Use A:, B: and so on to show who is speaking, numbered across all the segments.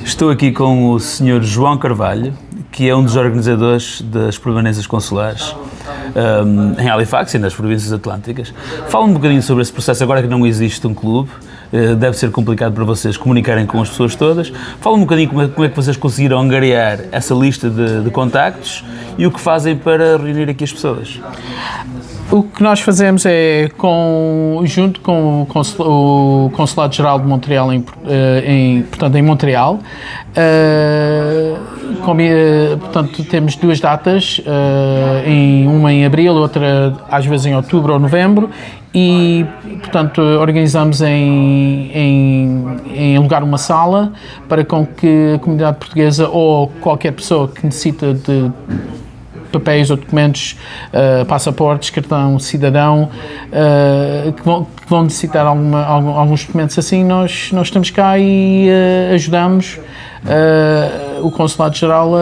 A: Estou aqui com o Sr. João Carvalho, que é um dos organizadores das permanências consulares em Halifax e nas províncias atlânticas. Fala um bocadinho sobre esse processo, agora que não existe um clube, deve ser complicado para vocês comunicarem com as pessoas todas. Fala um bocadinho como é que vocês conseguiram angariar essa lista de contactos e o que fazem para reunir aqui as pessoas.
B: O que nós fazemos é, junto com o Consulado-Geral de Montreal, portanto, em Montreal, portanto, temos duas datas, uma em abril, outra às vezes em outubro ou novembro, e, portanto, organizamos em alugar uma sala para com que a comunidade portuguesa ou qualquer pessoa que necessita de papéis ou documentos, passaportes, cartão cidadão, que vão necessitar alguns documentos assim, nós estamos cá e ajudamos o Consulado-Geral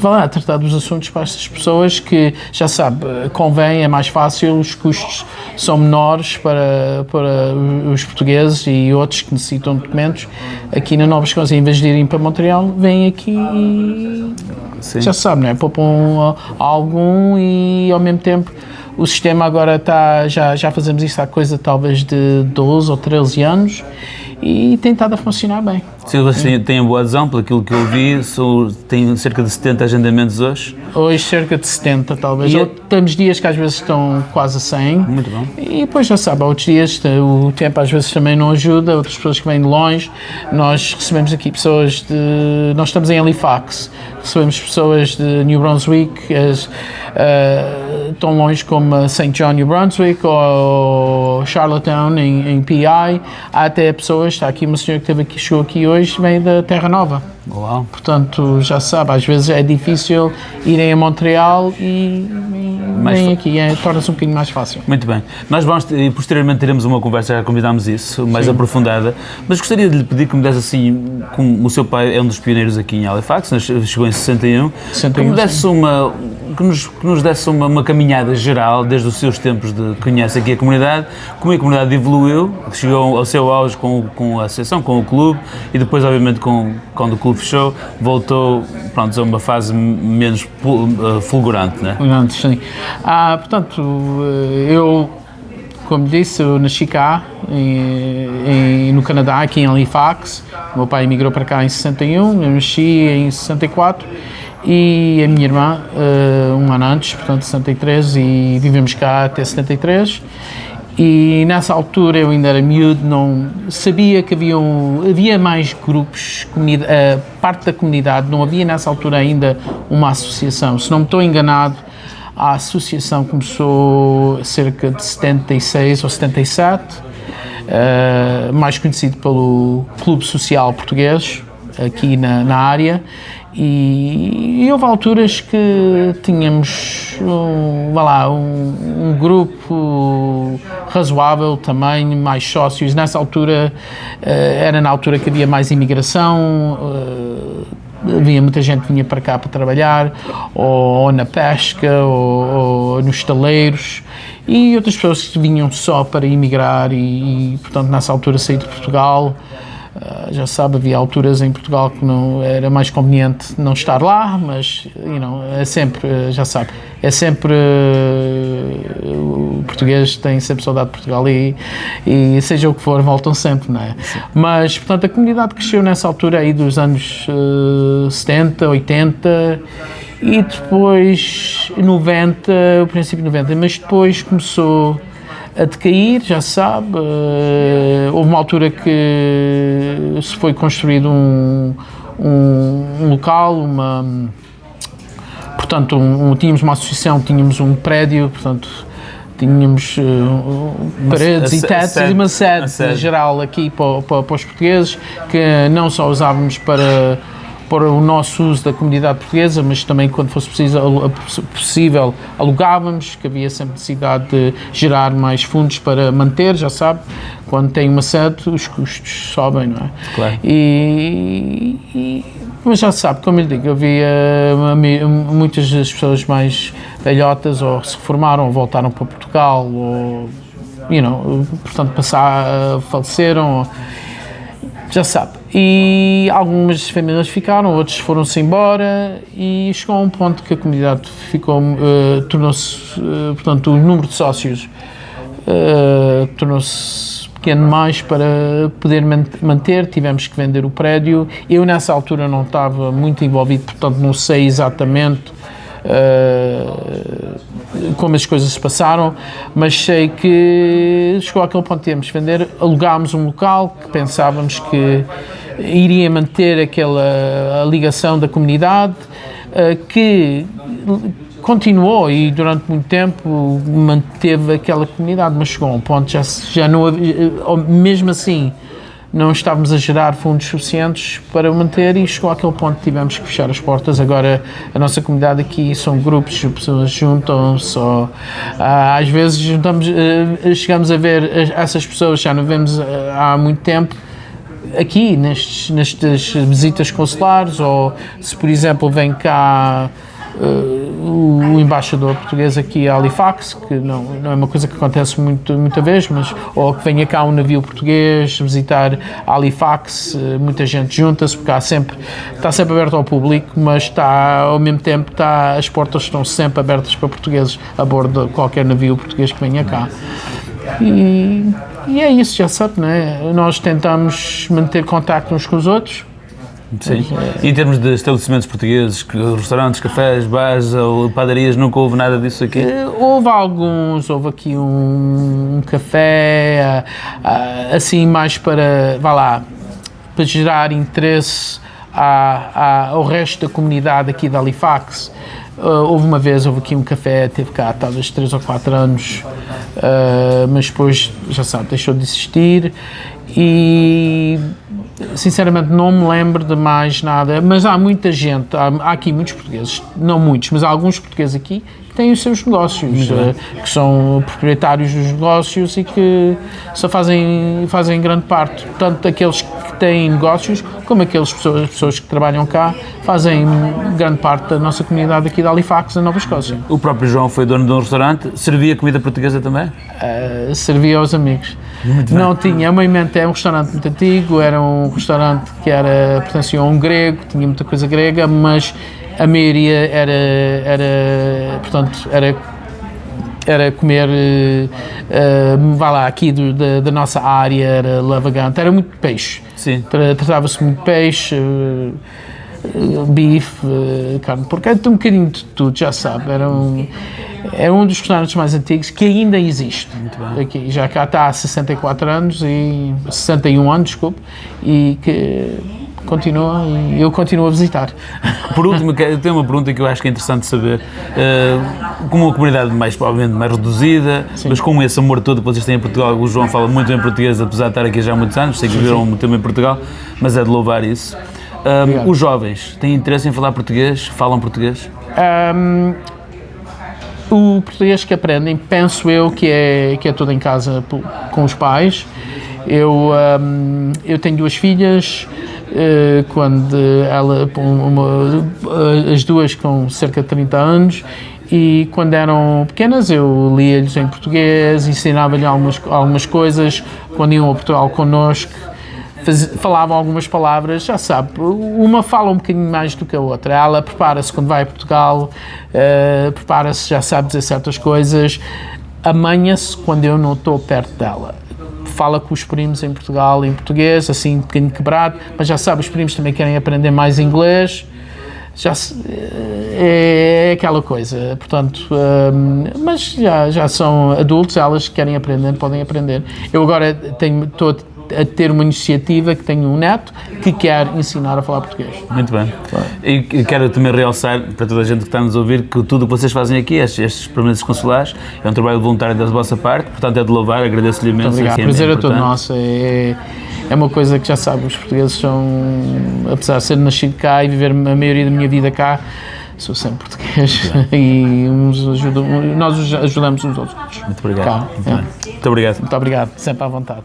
B: a tratar dos assuntos para estas pessoas que, já sabe, convém, é mais fácil, os custos são menores para os portugueses e outros que necessitam de documentos. Aqui na Nova Escócia, em vez de irem para Montreal, vêm aqui e sim, já sabe, não é? Poupam algum e, ao mesmo tempo, o sistema agora está, já fazemos isso há coisa talvez de 12 ou 13 anos e tem estado a funcionar bem.
A: Sim, vocês têm boa adesão, pelo aquilo que eu vi, têm cerca de 70 agendamentos hoje?
B: Hoje cerca de 70 talvez, temos dias que às vezes estão quase a 100. Muito bom. E depois já sabe, há outros dias o tempo às vezes também não ajuda, outras pessoas que vêm de longe. Nós recebemos aqui pessoas nós estamos em Halifax, recebemos pessoas de New Brunswick, tão longe como St. John, New Brunswick, ou Charlottetown, em PI. Há até pessoas, está aqui uma senhora que chegou aqui hoje, vem da Terra Nova.
A: Uau.
B: Portanto, já sabe, às vezes é difícil irem a Montreal e vêm aqui, torna-se um bocadinho mais fácil.
A: Muito bem. Nós posteriormente teremos uma conversa, já convidámos isso, mais aprofundada, mas gostaria de lhe pedir que me desse assim, como o seu pai é um dos pioneiros aqui em Halifax, chegou em 61, que nos desse uma caminhada geral, desde os seus tempos de conhece aqui a comunidade, como a comunidade evoluiu, que chegou ao seu auge com a associação, com o clube, e depois, obviamente, quando o clube fechou, voltou, pronto, a uma fase menos fulgurante, não é?
B: Fulgurante, sim. Portanto, eu, como disse, eu nasci cá, no Canadá, aqui em Halifax. O meu pai emigrou para cá em 61, eu nasci em 64, e a minha irmã, um ano antes, portanto, 63, e vivemos cá até 73. E nessa altura eu ainda era miúdo, não sabia que havia mais grupos, parte da comunidade, não havia nessa altura ainda uma associação. Se não me estou enganado, a associação começou cerca de 76 ou 77, mais conhecido pelo Clube Social Português, aqui na área. E houve alturas que tínhamos um grupo razoável também, mais sócios. Nessa altura, era na altura que havia mais imigração, havia muita gente que vinha para cá para trabalhar, ou na pesca, ou nos estaleiros, e outras pessoas que vinham só para emigrar e portanto, nessa altura saí de Portugal. Já sabe, havia alturas em Portugal que não era mais conveniente não estar lá, mas é sempre, já sabe, é sempre o português tem sempre saudade de Portugal e seja o que for, voltam sempre, não é? Sim. Mas, portanto, a comunidade cresceu nessa altura aí dos anos 70, 80 e depois 90, o princípio de 90, mas depois começou a decair, já sabe. Houve uma altura que se foi construído um local, portanto, tínhamos uma associação, tínhamos um prédio, portanto, tínhamos paredes e tetos e uma sede geral aqui para os portugueses, que não só usávamos para o nosso uso da comunidade portuguesa, mas também quando fosse possível alugávamos, que havia sempre necessidade de gerar mais fundos para manter, já sabe, quando tem uma sede os custos sobem, não é?
A: Claro.
B: Mas já sabe, como eu digo, havia muitas das pessoas mais velhotas ou se reformaram ou voltaram para Portugal ou, portanto, faleceram, já sabe. E algumas famílias ficaram, outros foram-se embora e chegou a um ponto que a comunidade ficou, tornou-se, portanto, o número de sócios tornou-se pequeno demais para poder manter, tivemos que vender o prédio. Eu nessa altura não estava muito envolvido, portanto não sei exatamente como as coisas se passaram, mas sei que chegou àquele ponto de termos de vender, alugámos um local que pensávamos que iria manter aquela ligação da comunidade, que continuou e durante muito tempo manteve aquela comunidade, mas chegou a um ponto já não havia, mesmo assim não estávamos a gerar fundos suficientes para o manter e chegou àquele ponto que tivemos que fechar as portas. Agora a nossa comunidade aqui são grupos, as pessoas juntam-se, às vezes chegamos a ver essas pessoas, já não vemos há muito tempo, aqui nestas visitas consulares, ou se por exemplo vem cá o embaixador português aqui a Halifax, que não é uma coisa que acontece muita vez, mas ou que venha cá um navio português visitar Halifax, muita gente junta-se, porque está sempre aberto ao público, mas ao mesmo tempo as portas estão sempre abertas para portugueses a bordo de qualquer navio português que venha cá. E é isso, já sabe, não é? Nós tentamos manter contacto uns com os outros.
A: Sim. E em termos de estabelecimentos portugueses, restaurantes, cafés, bares ou padarias, nunca houve nada disso aqui?
B: Houve alguns, houve aqui um café, assim mais para gerar interesse ao resto da comunidade aqui de Halifax. Houve aqui um café, teve cá talvez 3 ou 4 anos, mas depois, já sabe, deixou de existir e sinceramente não me lembro de mais nada, mas há muita gente, há aqui muitos portugueses, não muitos, mas há alguns portugueses aqui que têm os seus negócios, que são proprietários dos negócios e que só fazem grande parte, tanto aqueles que têm negócios como aquelas pessoas que trabalham cá, fazem grande parte da nossa comunidade aqui de Halifax, na Nova Escócia.
A: O próprio João foi dono de um restaurante, servia comida portuguesa também?
B: Servia aos amigos. Não tinha, é um restaurante muito antigo, era um restaurante que pertencia a um grego, tinha muita coisa grega, mas a maioria era comer, aqui da nossa área, era lavagante, era muito peixe.
A: Sim.
B: Tratava-se muito de peixe, bife, carne de porco, um bocadinho de tudo, já sabe. Era um dos restaurantes mais antigos que ainda existe. Aqui, já cá está há 64 anos, 61 anos, desculpe, e que continua, e eu continuo a visitar.
A: Por último, tenho uma pergunta que eu acho que é interessante saber. Como uma comunidade provavelmente mais reduzida, sim, mas com esse amor todo que vocês têm em Portugal, o João fala muito bem português, apesar de estar aqui já há muitos anos, sei que viveram muito tempo em Portugal, mas é de louvar isso. Os jovens têm interesse em falar português? Falam português?
B: O português que aprendem, penso eu, que é todo em casa com os pais. Eu tenho 2 filhas, as duas com cerca de 30 anos, e quando eram pequenas eu lia-lhes em português, ensinava-lhes algumas coisas, quando iam a Portugal connosco, falavam algumas palavras, já sabe, uma fala um bocadinho mais do que a outra. Ela prepara-se quando vai a Portugal, prepara-se, já sabe dizer certas coisas, amanha-se quando eu não estou perto dela. Fala com os primos em Portugal em português, assim um bocadinho quebrado, mas já sabe, os primos também querem aprender mais inglês, é aquela coisa, portanto, mas já são adultos, elas que querem aprender, podem aprender. Eu agora estou a ter uma iniciativa que tenho um neto que quer ensinar a falar português.
A: Muito bem. E quero também realçar para toda a gente que está a nos ouvir que tudo o que vocês fazem aqui, estes permanentes consulares, é um trabalho voluntário da vossa parte, portanto é de louvar, agradeço-lhe imenso.
B: Muito obrigado, prazer é todo nosso. É uma coisa que já sabe, os portugueses são, apesar de ser nascido cá e viver a maioria da minha vida cá, sou sempre português e nós ajudamos uns aos outros.
A: Muito obrigado.
B: Cá,
A: muito obrigado.
B: Muito obrigado, sempre à vontade.